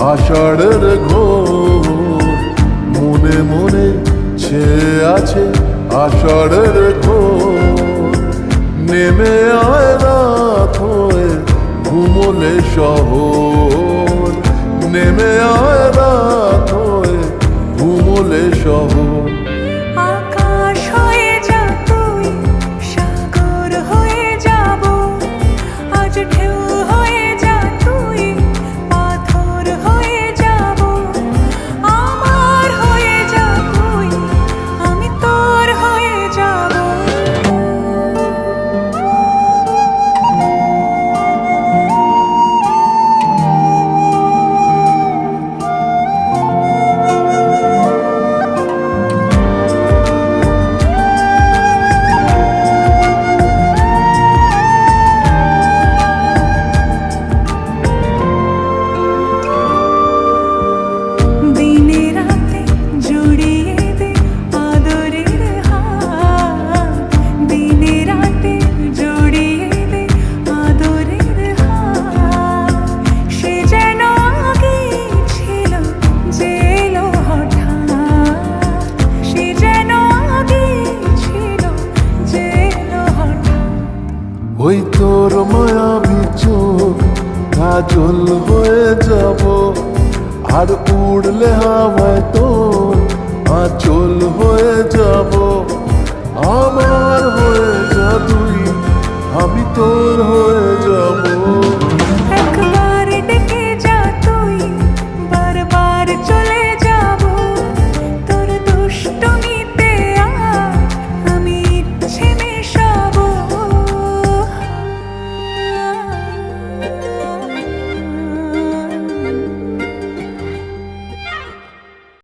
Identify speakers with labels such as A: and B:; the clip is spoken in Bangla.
A: আষাঢ়ের ঘোর মনে মনে ছেয়ে আছে আষাঢ়ের ঘোর নেমে আয় রাত হয়ে ঘুমোলে শহর নেমে আয় রাত হয়ে ঘুমোলে শহর
B: আকাশ হয়ে যা তুই সাগর হয়ে যাব আজ ঢেউ হয়ে যা তুই পাথর হয়ে যাব আমার হয়ে যা তুই আমি তোর হয়ে যাব দিনে রাতে জড়িয়ে দে আদরের হাত দিনে রাতে জড়িয়ে দে আদরের হাত সে যেন আগে ছিল যে এলো হঠাৎ সে যেন আগে ছিল যে এলো হঠাৎ
A: ওই তোর মায়াবী চোখ কাজল হয়ে যাব আর উড়লে হাওয়ায় তোর আঁচল হয়ে যাব আমার হয়ে যা তুই আমি তোর